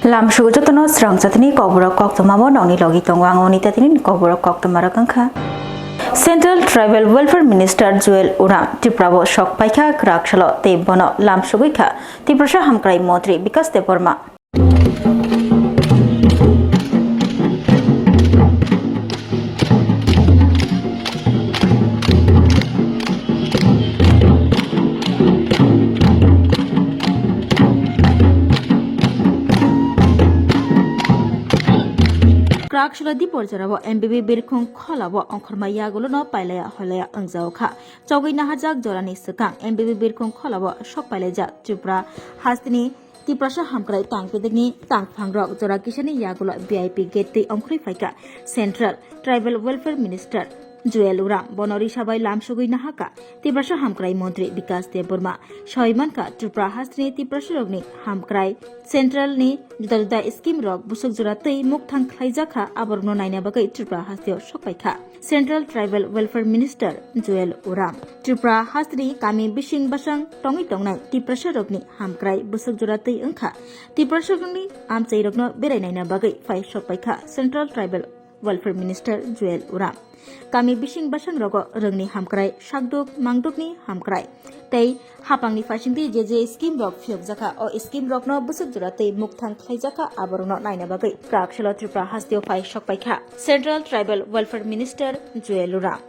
Lamshu jotono Swrangchati Kokborok Koktwma bo nongni logi tongo angoni tatini Kokborok Koktwma rakangkha. Central Tribal Welfare Minister Joel Uram Tiprabo Shok Paikha Krakshalo te bono Lamshuguikha Tiprasha Hamkrai Motri Bikas Deporma. Krakshalo porjarabo MBB birkhung kholabo ongkhorma yagulo no pailaya holaya angjawkha chawgai nahajak jorani sekang MBB birkhung kholabo sok pailaja Tripura hastini Tiprasha hamkrai tangpedegni tangphangrok jora kisani yagulo VIP gate te ongkhri phaika Central Tribal Welfare Minister Joel Uram bonori sabai lamsugui nahaka Tiprasha hamkrai Montri Bikas Deborma Shoimanka Tripura hastini Tiprasha rogni hamkrai Central ni juda scheme rok busuk jora tei mukthang khlaijaka aborno naina bagai Tripura hastio sokpaikha Central Tribal Welfare Minister Joel Uram Tripura hastini kami bising basang tongi tongnai Tiprasha rokni hamkrai busuk jora tei angkha Tiprasha rokni amchai rokno berai naina bagai fai sokpaikha Central Tribal Welfare Minister Joel Uram kami bising basang rogo rengni hamkrai sakduk mangdukni hamkrai tei hapangni fasingti je scheme rok phiokjaka o scheme rok no busuk jora tei mukthang khlaijaka aborno naina bagai Krakshalo Tripura hastio phai sokpaikha Central Tribal Welfare Minister Joel Uram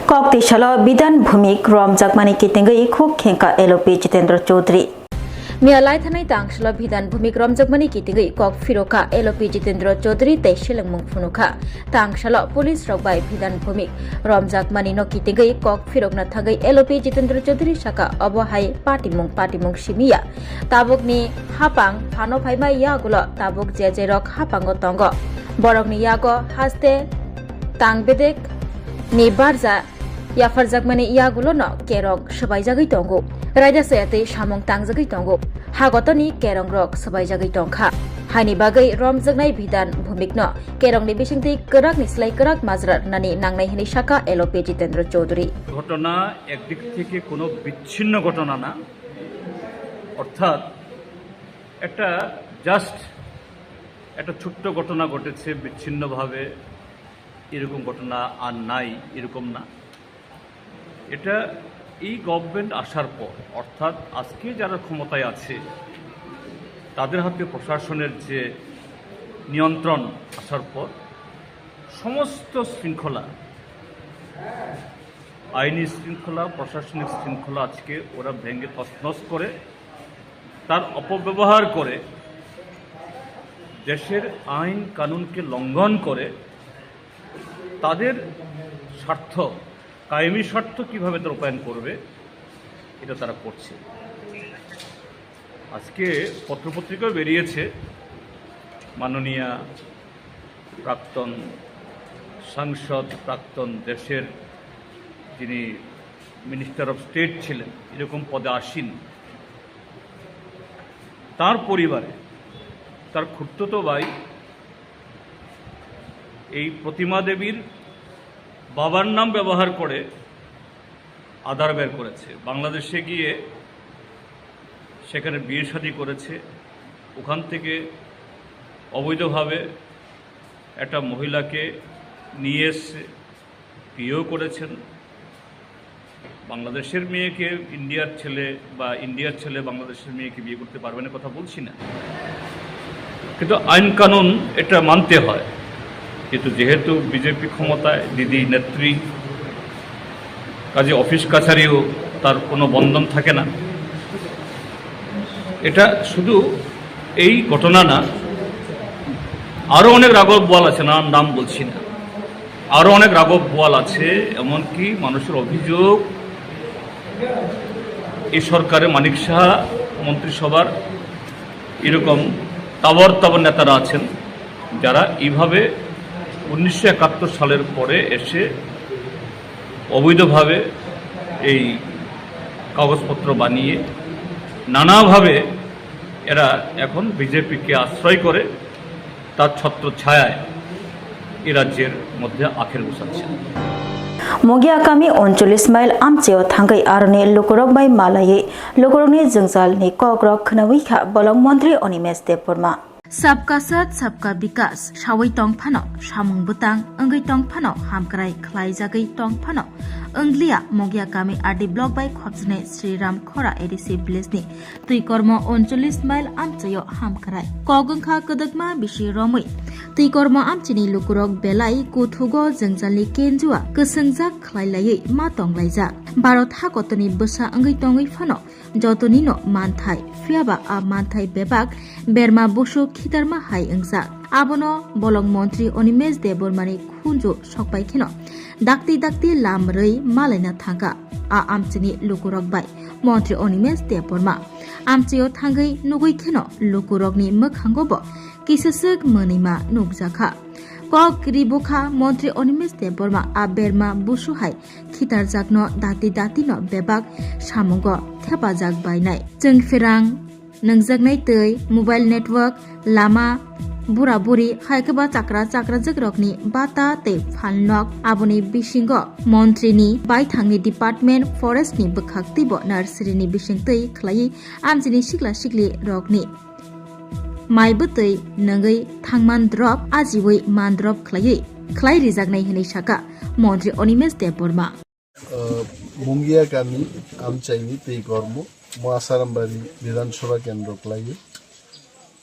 Koktwma bidan bhumik romjakmani kitingai khub khenka LOP Jitendra Chaudhary Mialai thanai tangshalo bidan bhumik romjakmani kitingai kok firoka LOP Jitendra Chaudhary tei silangmung phunukha tangshalo police rokbai bidan bhumik romjakmani no kitingai kok firokna thagai LOP Jitendra Chaudhary saka obohai patimung simia tabukni hapang phano phaima yagulo tabuk je rok hapango tongo borokni yago haste tangbedek ni barja yafarjakmani yagulo no kerong sabaijagai tongo raida sayate samung tangjagai tongo hagotoni kerong rok sabaijagai tongkha haini bagai romjaknai bidan bhumik no kerong ni bisingti kerak ni slai kerak majra nani nangnai hini shaka LOP Jitendra Chaudhary ঘটনা একদিক থেকে কোনো বিচ্ছিন্ন ঘটনা না অর্থাৎ একটা just একটা ছোট্ট ঘটনা ঘটেছে বিচ্ছিন্নভাবে এরকম ঘটনা আর নাই এরকম না এটা এই গভর্নমেন্ট আসার পর অর্থাৎ আজকে যারা ক্ষমতায় আছে তাদের হাতে প্রশাসনের যে নিয়ন্ত্রণ আসার পর সমস্ত শৃঙ্খলা আইনি শৃঙ্খলা প্রশাসনিক শৃঙ্খলা আজকে ওরা ভেঙে তছনছ করে তার অপব্যবহার করে দেশের আইন কানুনকে লঙ্ঘন করে তাদের স্বার্থ কায়েমি স্বার্থ কীভাবে তারা রূপায়ণ করবে এটা তারা করছে আজকে পত্রপত্রিকাও বেরিয়েছে মাননীয়া প্রাক্তন সাংসদ প্রাক্তন দেশের যিনি মিনিস্টার অফ স্টেট ছিলেন এরকম পদে আসীন তার পরিবারে তার খুড়তুতো ভাই এই প্রতিমা দেবীর বাবার নাম ব্যবহার করে আধার বের করেছে বাংলাদেশে গিয়ে সেখানে বিয়ে শাদী করেছে ওখান থেকে অবৈধভাবে একটা মহিলাকে নিয়ে এসে বিয়েও করেছেন। বাংলাদেশের মেয়েকে ইন্ডিয়ার ছেলে বা ইন্ডিয়ার ছেলে বাংলাদেশের মেয়েকে বিয়ে করতে পারবে না কথা বলছি না, কিন্তু আইন কানুন এটা মানতে হয়। কিন্তু যেহেতু বিজেপি ক্ষমতায়, দিদি নেত্রী, কাজে অফিস কাছারিও তার কোনো বন্ধন থাকে না। এটা শুধু এই ঘটনা না, আরও অনেক রাঘব বোয়াল আছে, নাম বলছি না, আরও অনেক রাঘব বোয়াল আছে। এমনকি মানুষের অভিযোগ এই সরকারে মানিক সাহা মন্ত্রিসভার এরকম তাবর নেতারা আছেন যারা এইভাবে 1971 সালের পরে এসে অবৈধভাবে এই কাগজপত্র বানিয়ে নানাভাবে এরা এখন বিজেপিকে আশ্রয় করে তার ছত্র ছায়ায় এ রাজ্যের মধ্যে আখের বসাচ্ছে। মগিয়া কামি 39 মাইল আমচেও থাঙ্গাই আরনে লোকরক বাই মালায়ে লোকরকনি জংজাল नि ककरक खनाविखा बलक मन्त्री अनिमेश देबबर्मा सबका साथ सबका विकास सावै तंग फानो सामुंग बुतां अंगै तंग फानो हामक्राय खलाय जागै तंग फानो अंगलिया मगिया कामी आरडी ब्लक बाय खबजने श्रीराम खरा एडिसि विलेजनि तुई कर्म 39 माइल आमचयो हामक्राय कगंखा कदकमा बिसि रमै तुई कर्म आमचिनि लुकुरक बेलाय कुथुगो जंजालनि केनजुआ कसंजाक खलायलायै मा तंगलायजा भारत हाकतनि बसा अंगै तंगै फानो जतनि न मानथाय फियाबा आ मानथाय बेबाक बेरमा बसु खितारमा हाय अंगजा आबनो बलक मन्त्री अनिमेश देबबर्मानि खुनजु सकबायखेनो दाक्ति दाक्ति लामरै मालायना थांगा आ आमचिनि लुकुरक बाय मन्त्री अनिमेश देबबर्मा आमचियो थांगै नुगैखेनो लुकुरकनि मोखांगोबो किससक मोनिमा नुगजाखा कक रिबुखा मन्त्री अनिमेश देबबर्मा आ बेरमा बुसुहाय खितार जागनो दाति दातिनो बेबाक सामुंगो थेपाजाक बायनाय जों फेरां नोंजागनाय तै मोबाइल नेटवर्क लामा बुरा बुरी हायकबा चाक्रा चाक्रा जगरकनि बाता ते फाननक आबनि बिसिंगो मन्त्रीनि बायथांनि डिपार्टमेन्ट फरेस्टनि बखाक्तिबो नार्सारिनि बिसिंतै खलायै आमजिनि सिक्ला सिक्लि रकनि माइबोतै नंगै थांमान द्रप आजिवै मान द्रप खलाय रिजागनाय हनै साका मन्त्री अनिमेश देबबर्मा मुंगिया गामि आमचाइनि तै कर्म मासारामबाड़ी विधानसभा केंद्र खलायो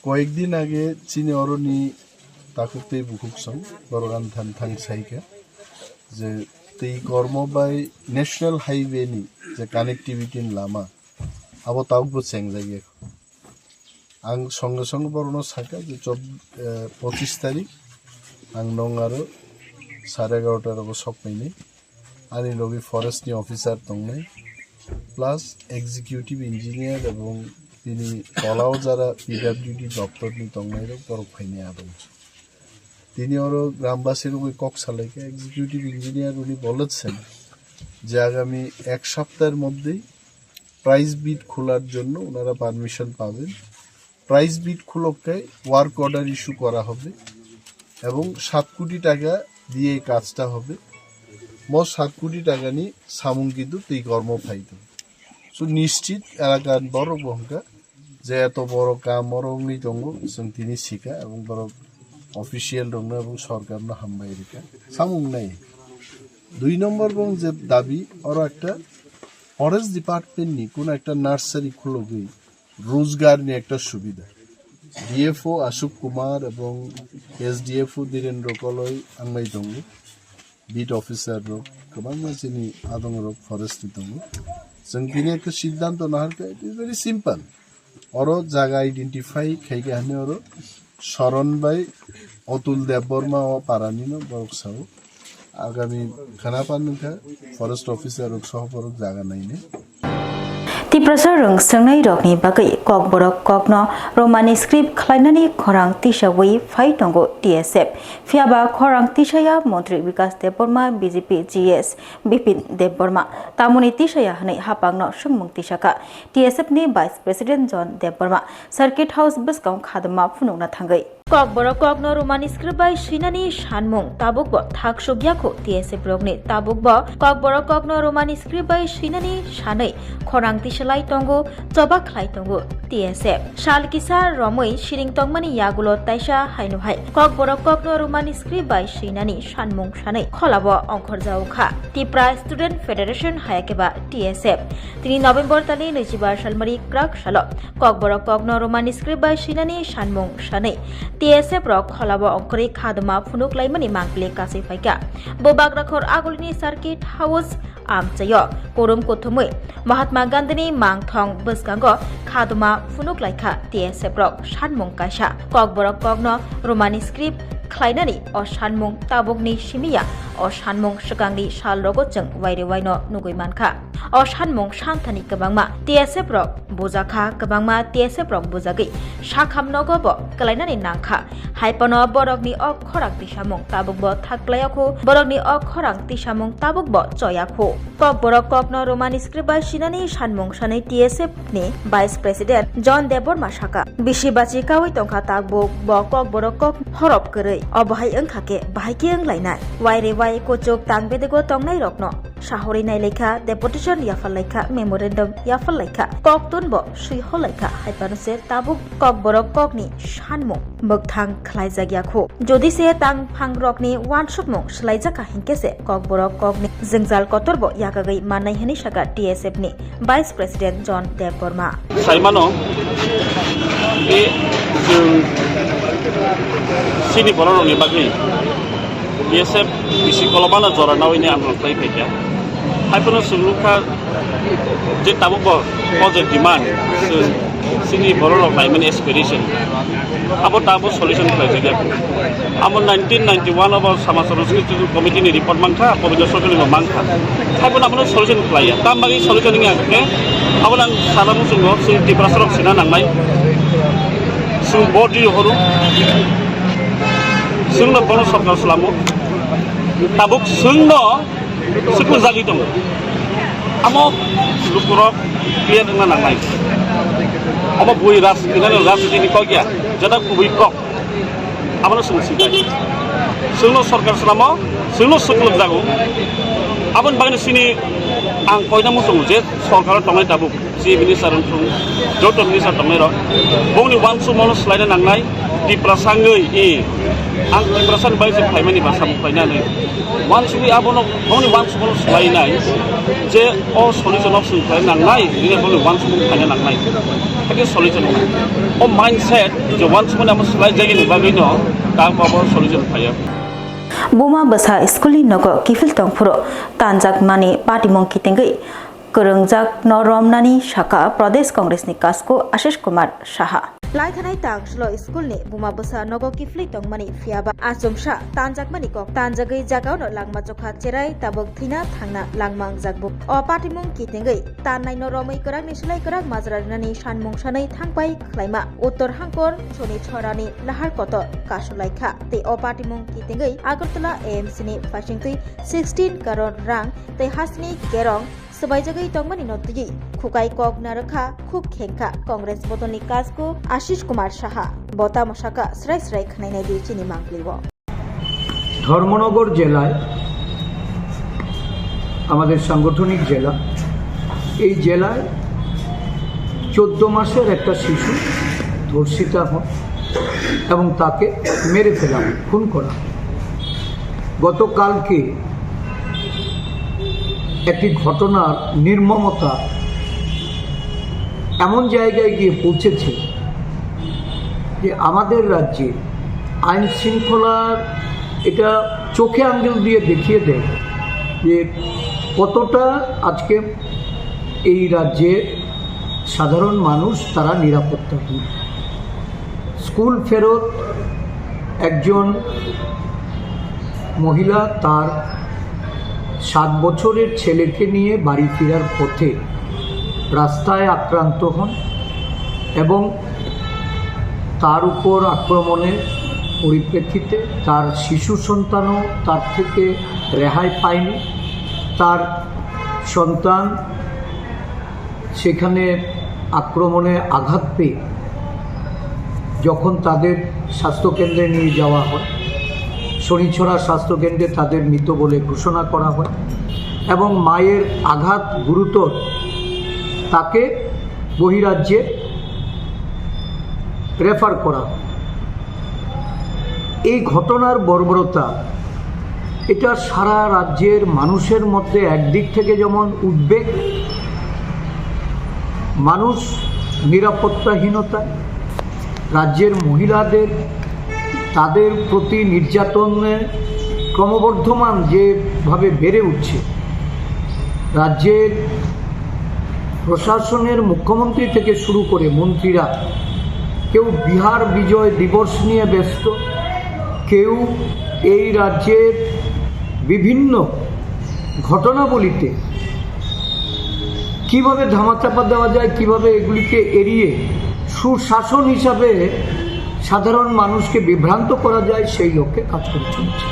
কয়েকদিন আগে চীনে অরণি তাকুতে বুকুকসং বরগান থান থাং সাইকা যে তৈ কর্ম বাই ন্যাশনাল হাইওয়ে নি যে কানেক্টিভিটি লামা আবো তাউকবো চেংজাগি আং সঙ্গে সঙ্গে বরণ সাকা যে 25 তারিখ আং নং আরো 11:30 আবো সকাইনি আনি লগি ফরেস্ট নি অফিসার দংনাই প্লাস এক্সিকিউটিভ ইঞ্জিনিয়ার এবং তিনি কলাও যারা পিডব্লিউডি দপ্তরনি তংনাইর বরক ফাইনে আদম তিনি আরো গ্রামবাসীর ওই কক সালাইকে এক্সিকিউটিভ ইঞ্জিনিয়ার উনি বলেছেন যে আগামী এক সপ্তাহের মধ্যেই প্রাইস বিড খোলার জন্য ওনারা পারমিশন পাবেন। প্রাইস বিড খুলকে ওয়ার্ক অর্ডার ইস্যু করা হবে এবং 7 কোটি টাকা দিয়ে এই কাজটা হবে। মোট 7 কোটি টাকা নিয়ে সামুং কিন্তু এই কর্ম ফাইত সো নিশ্চিত এলাকার বড় বহকা যে এত বড় কাম মরংনি দङ जों তিনি শিখা এবং বড় অফিসিয়াল দङ এবং সরকার না হামবাই রেখা সামুং নাই। 2 নম্বর বং যে দাবি আর একটা ফরেস্ট ডিপার্টমেন্ট নি কোন একটা নার্সারি খুলগই রোজগার নি একটা সুবিধা ডিএফও অশোক কুমার এবং এসডিএফও ধীরেন্দ্র কলই আংমাই দङ বিট অফিসার রক গোबां मानसिनि आदङ रक फरेस्ट दङ जों बिनि एक सिद्धांत नाहरके इट इज वेरी सिंपल और जागा आइडेंटिफाई खाइके हाने और शरण बाई अतुल देबबर्मा व पारानिनो बरकसाव आगामी खानापानका फरेस्ट ऑफिसर रक सहपरक जागा नाइने तिप्रसा रंग संनाय रकनि बागै ककबरक ककनो रोमानि स्क्रिप्ट खलायनानि खरां तिसावै फाइ दंगो टीएसएफ फियाबा खरां तिसाया मन्त्री विकास देबबर्मा बीजेपी जीएस बिपिन देबबर्मा तामुनि तिसाया हनै हापांनो संमुं तिसाका टीएसएफ नि vice president John Debbarma circuit house बसकाउ खादमा फुनुंना थांगै। Kokborok kokno romani skribai shinani shanmung tabukbo thaksugyakho TSF rogni tabukbo Kokborok kokno romani skribai shinani shanai khorang tisalai tongo toba khlai tongo TSF shalkisa romoi shiring tongmani yagulo taisa hainu hai Kokborok kokno romani skribai shinani shanmung shanai kholabo ongkhor jaukha Tipra Student Federation hayakeba TSF 3 November tali 2022 salmari krak salo Kokborok kokno romani skribai shinani shanmung shanai TSF rok kholabo ongkori khadma phunuk laimani mangple kasai phaika bobak rakhor agulini circuit house amchayo korum kothumui Mahatma Gandhini mangthong bwskango khadma phunuk laikha TSF rok shanmung kaisa Kokborok kokno romani script khlainani o shanmung tabukni simiya o shanmung shakangni sal rogo chung waire waino nugui mankha o shanmung shanthani kabangma TSF rok bojaka kabangma TSF rok bojagi shakham nogobo kalainani nangkha haipano borokni o khorang tisamung tabukbo thaklayakho borokni o khorang tisamung tabukbo choyakho Kokborok kokno romani skribai sinani shanmung sanai TSF ni Vice President John Deborma Saka bisibachi kawi tongkha takbuk bo Kokborok kok horop koroi obahai engkhake bahai lainai waire wai kochok tangbedego tongnai rokno shahori nai lekha deputation yafal lekha memorandum yafal lekha koktunbo suiho lekha haipanse tabuk Kokborok kokni shanmung mokthang khlaijagyakho jodi se tang phang rokni wansukmung slaijaka hinkese Kokborok kokni jingjal kotorbo yakagai manai hani saka TSF ni Vice President John Deborma saimano e sini borok ni bagui TSF bisi kolobana jora nawini amrok tai phaikya haipono suluka je tabukbo project demand sini borok naimani aspiration abo tabo solution khlaijak amo 1991 abo samaj sanskrit committee ni report mangkha pabila social ni mangkha haipono abo solution khlaiya tambagi solution ni ngake abo nang salamu sungo sing tiprasrok sina nangnai sung body horu sungno bono sarkar salamu tabuk sungno sukun jagi dong amo lukurok clear na nangai amo bui ras kinano ras ni kogya jada kubui kok amo sung sikai sungno sarkar salamu sungno sukun jago abon bagni sini ang koina musung je sarkar tongai tabuk si minister thung joto minister tongai ro bongni wansu mono slide nangai di prasangei e ang prasan bai se phaimani basa paina nei wansu abono bongni wansu mono slide nai je o solution of sun phai nangai ni bongni wansu mono phaina nangai ake solution o mindset je wansu mono slide jagi ni bagai no ka babo solution phaya Buma basa skuli nogo kifil tongpuro tanjak mani party mongki tengai Kerengjak Noromnani Shaka Pradesh Congress ni Kasko Ashish Kumar Shaha Lai thanai tang slo school ni buma basa nogo kifli tongmani fiaba asumsha tanjak mani kok tanjagai jagao no langma chokha cherai tabok thina thangna langmang jakbu o patimung kitengai tanai no romai korak ni slai korak majranani shanmung sanai thangpai khlaima uttor hangkor choni chorani lahar kotor kasulaikha te o patimung kitengai agartala AMC ni fasingtui 16 crore rang te hasni kerong Sebagai tongmani notigi Kukai Kok Naraka Kuk Kengka Kongres Botoni Kasko Ashish Kumar Shaha Bota Mashaka Srai Srai Khanai di Chini Mangpliwo Dharmanagar জেলায় আমাদের সাংগঠনিক জেলা এই জেলায় 14 মাসের একটা শিশু ধর্ষিতা হয় এবং তাকে মেরে ফেলা খুন করা গতকালকে একটি ঘটনার নির্মমতা এমন জায়গায় গিয়ে পৌঁছেছে যে আমাদের রাজ্যে আইন শৃঙ্খলার এটা চোখে আঙ্গুল দিয়ে দেখিয়ে দেয় যে কতটা আজকে এই রাজ্যের সাধারণ মানুষ তারা নিরাপত্তাহীন স্কুল ফেরত একজন মহিলা তার 7 বছরের ছেলেকে নিয়ে বাড়ি ফেরার পথে রাস্তায় আক্রান্ত হন এবং তার উপর আক্রমণের পরিপ্রেক্ষিতে তার শিশু সন্তানও তার থেকে রেহাই পায়নি তার সন্তান সেখানে আক্রমণে আঘাত পেয়ে যখন তাদের স্বাস্থ্যকেন্দ্রে নিয়ে যাওয়া হয়, শনিছড়া স্বাস্থ্যকেন্দ্রে তাদের মৃত বলে ঘোষণা করা হয় এবং মায়ের আঘাত গুরুতর, তাকে বহিরাজ্যে রেফার করা হয়। এই ঘটনার বর্বরতা, এটা সারা রাজ্যের মানুষের মধ্যে একদিক থেকে যেমন উদ্বেগ, মানুষ নিরাপত্তাহীনতা, রাজ্যের মহিলাদের তাদের প্রতি নির্যাতনের ক্রমবর্ধমান যেভাবে বেড়ে উঠছে, রাজ্যের প্রশাসনের মুখ্যমন্ত্রী থেকে শুরু করে মন্ত্রীরা কেউ বিহার বিজয় দিবস নিয়ে ব্যস্ত, কেউ এই রাজ্যের বিভিন্ন ঘটনাবলিতে কিভাবে ধামাচাপা দেওয়া যায়, কিভাবে এগুলিকে এড়িয়ে সুশাসন হিসাবে সাধারণ মানুষকে বিভ্রান্ত করা যায়, সেই লক্ষ্যে কাজ করে চলেছে।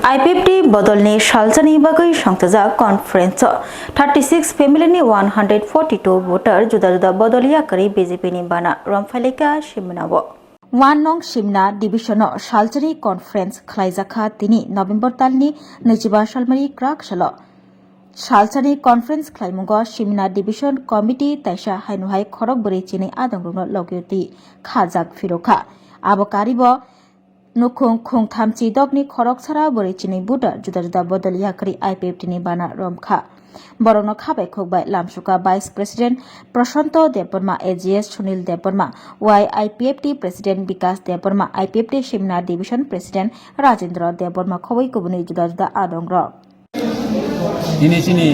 आईपीएफटी बदलने सालचानी बागै संथाजाक कन्फरेन्स 36 फेमिलिनि 142 भोटार जुदा जुदा बदलिया करी बीजेपी नि बाना रमफाइलेका सिमनाबो 1 नं सिमना डिभिजन सालचानी कन्फरेन्स खलाइजाखा तिनि नभेम्बर तालनि 25 सालमारि क्राक सालो सालचानी कन्फरेन्स खलाइमुंगो सिमना डिभिजन कमिटी ताइसा हाइनुहाइ खरक बरि चिनि आदंगुनो लगियति खाजाक फिरोखा आबकारिबो नुखुं खुंथामची दगनि खरक सारा बरि चिनि बुटार जुदा जुदा बदलिया करी आईपीएफटी नि बाना रमखा बरनो खाबाय खोकबाय लामसुका vice president Prashant Debbarma AGS Sunil Debbarma वाई IPFT president Bikash Debbarma IPFT Simna division president Rajendra Debbarma खबै गुबुनि जुदा जुदा आदंग्र दिनै चिनि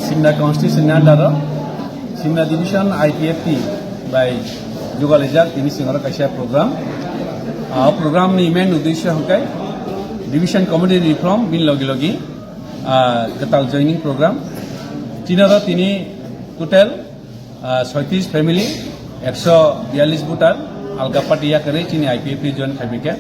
Simna constitution under Simna division IPFT बाय जुगालेजाक दिनै सिङाव कायसा प्रोग्राम नि मेन उद्देश्य हकै डिविजन कमिटी रिफॉर्म बिन लगी लगी गताल जॉइनिंग प्रोग्राम चिनारा तिनी टोटल 36 फैमिली 142 भोटार अलगा पार्टिया करे चिनी आईपीएफटी जॉइन खाबिके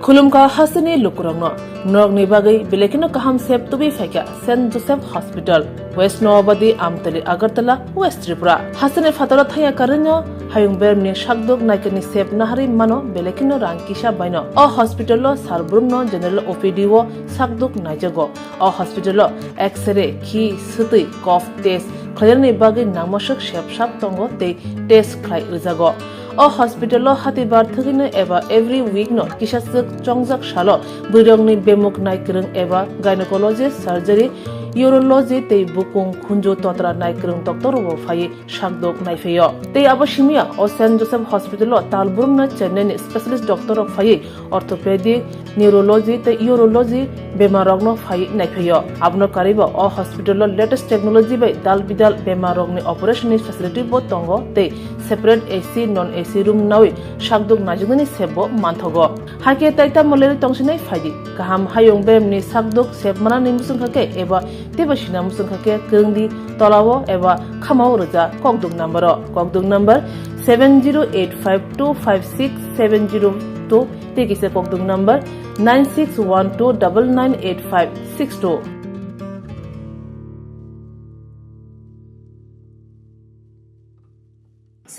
खुलुमका हासनी लुकुरंगनो नरगनि बागै बेलेकिनो काहाम सेब तुबि फाइका saint Joseph hospital west Nawabadi Amtali Agartala west Tripura हासने फातरा थाया करनो हायुं बेरनि शाकदुक नायकनि सेब नाहारि मानो बेलेकिनो रांकिसा बायनो अ हॉस्पिटलो सारब्रुमनो जनरल ओपीडी वो शाकदुक नायजगो अ हॉस्पिटलो एक्सरे खी सुतै कफ टेस्ट खयरनि बागै नामसक सेबसाब तंगो ते टेस्ट खाय रिजागो अ हॉस्पिटलो हातिबार थगिनो एबा एवरी वीक नो किसासक चंगजाक सालो बुरंगनि बेमुक नायकरं एबा गायनेकोलॉजिस्ट सर्जरी यूरोलॉजी ते बुकुं खुंजो तोत्रा नायकरं डॉक्टर वो फाये शाकदोक नायफेयो ते आबशिमिया अ सेंट जोसेफ हॉस्पिटलो तालबुरमना चेन्नई स्पेशलिस्ट डॉक्टर फाये ऑर्थोपेडिक न्यूरोलॉजी ते यूरोलॉजी बेमारगनो फाये नायफेयो आबनो कारिबो अ हॉस्पिटलो लेटेस्ट टेक्नोलॉजी बाय दाल बिदाल बेमारगनि ऑपरेशन फैसिलिटी बो तंगो ते separate AC non AC room नावे शाकदुक नाजुगनि सेबो मानथगो हाके ताइता मलेरि तंगसिनै फायदि गाहाम हायं बेमनि शाकदुक सेबमाना निमुसुंखाके एबा तेबसिना मुसुंखाके गंदि तलावो एबा खामाव रजा ककदुक number 7085256702 तेकिसे ककदुक number 9612998562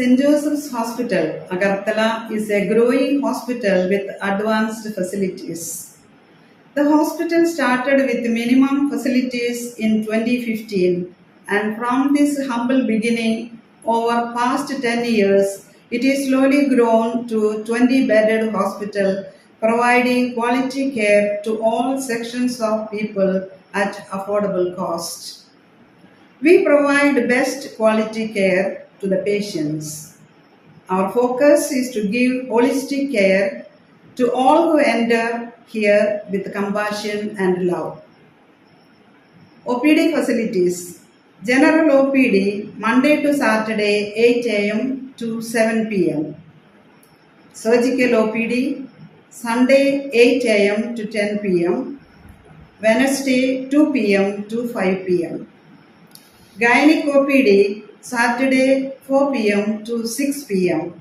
St. Joseph's Hospital, Agartala, is a growing hospital with advanced facilities. The hospital started with minimum facilities in 2015, and from this humble beginning, over past 10 years, it is slowly grown to 20-bedded hospital, providing quality care to all sections of people at affordable cost. We provide best quality care to the patients. Our focus is to give holistic care to all who enter here with compassion and love. OPD facilities. General OPD, Monday to Saturday, 8 a.m. to 7 p.m. Surgical OPD, Sunday, 8 a.m. to 10 p.m. Wednesday, 2 p.m. to 5 p.m. Gynec OPD, Saturday, 4 p.m. to 6 p.m.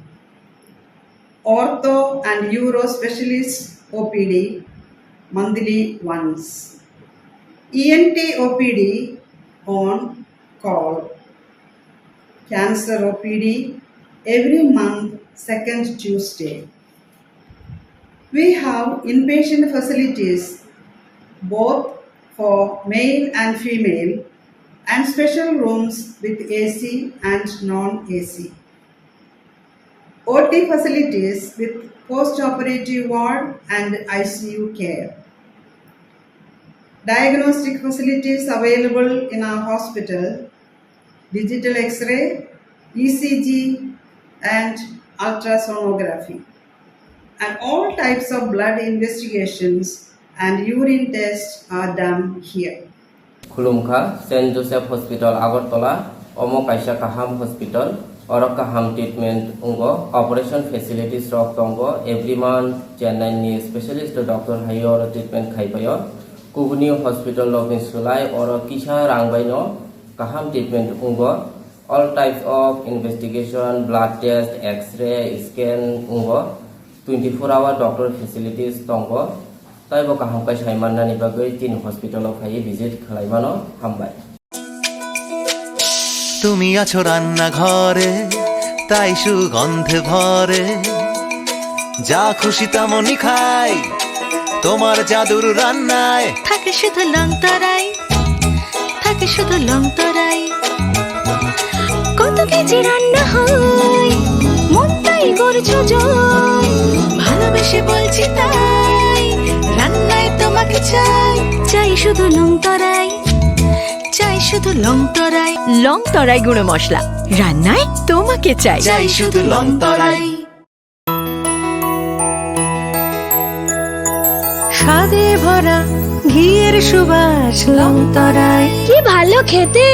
Ortho and Uro Specialist OPD, monthly once. ENT OPD on call. Cancer OPD every month, second Tuesday. We have inpatient facilities both for male and female, and special rooms with AC and non-AC. OT facilities with post-operative ward and ICU care. Diagnostic facilities available in our hospital: digital X-ray, ECG, and ultrasonography, and all types of blood investigations and urine tests are done here. Khulumkha, St. Joseph Hospital, Agartala, Omo Kaisa Kaham Hospital, Oro Kaham Treatment Ungo, Operation Facilities Rock Tongo, every month, Chennai ni Specialist Doctor Hayor Treatment Khaipayo, Kubuni Hospital Login Sulai, Oro Kisha Rangbaino, Kaham Treatment Ungo, all types of investigation, blood test, X-ray, scan Ungo, 24-hour doctor facilities Tongo, Taibo Kaham Kai Shaimana Nibagai, Tin Hospital of Hai visit Kalaimano, Hambai. তুমি আছো রান্না ঘরে তাই সুগন্ধে ভরে যা খুশি তেমনই খাই তোমার জাদুর রান্নায় থাকে শুধু লংতরাই থাকে শুধু লংতরাই কত কেজি রান্না হয় মনটাই করছো জয় ভালোবেসে বলছি তাই রান্নায় তোমাকে চাই চাই শুধু লংতরাই চাই শুধু লংতরাই লংতরাই গুঁড়ো মশলা রান্নায় তোমাকে চাই চাই শুধু লংতরাই স্বাদে ভরা ঘিয়ের সুবাস লংতরাই কি ভালো খেতে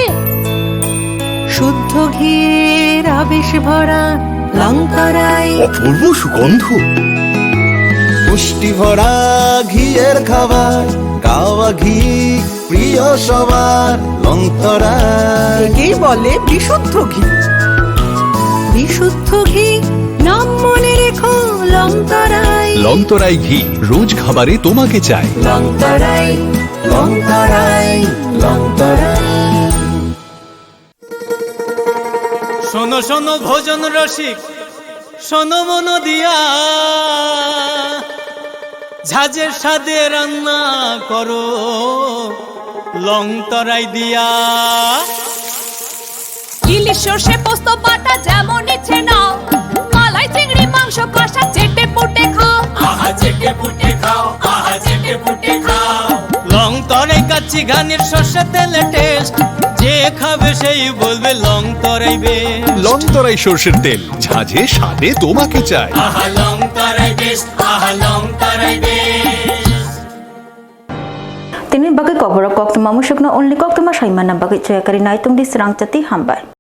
শুদ্ধ ঘিয়ের আবেশ ভরা লংতরাই অপূর্ব সুগন্ধ পুষ্টি ভরা ঘিয়ের খাবার গাওয়া ঘি প্রিয় সবার লংতরাই একেই বলে বিশুদ্ধ ঘি বিশুদ্ধ ঘি নাম মনে রেখো লংতরাই লংতরাই ঘি রোজ খাবারে তোমাকে চাই লংতরাই লংতরাই লংতরাই শোনো শোনো ভোজন রসিক শোনো মন দিয়া ঝাঁঝের স্বাদে রান্না করো লংতরাই দিয়া ইলিশ সর্ষে পোস্ত বাটা যেমন ইচ্ছে নাও মালাই চিংড়ি মাংস কষা চেটে পুটে খাও আহা চেটে পুটে খাও আহা চেটে পুটে খাও লংতরাই কাচ্চি ঘানির সর্ষে তেলে টেস্ট যে খাবে সেই বলবে লংতরাই বেশ লংতরাই সরষের তেল ঝাঁঝে স্বাদে তোমাকে চাই আহা লংতরাই বেশ আহা লংতরাই বেশ Tinin bagai Kokborok Koktwma musukno only Koktwma Shaimana bagai Coyakari Naitung di Swrangchati Hambai.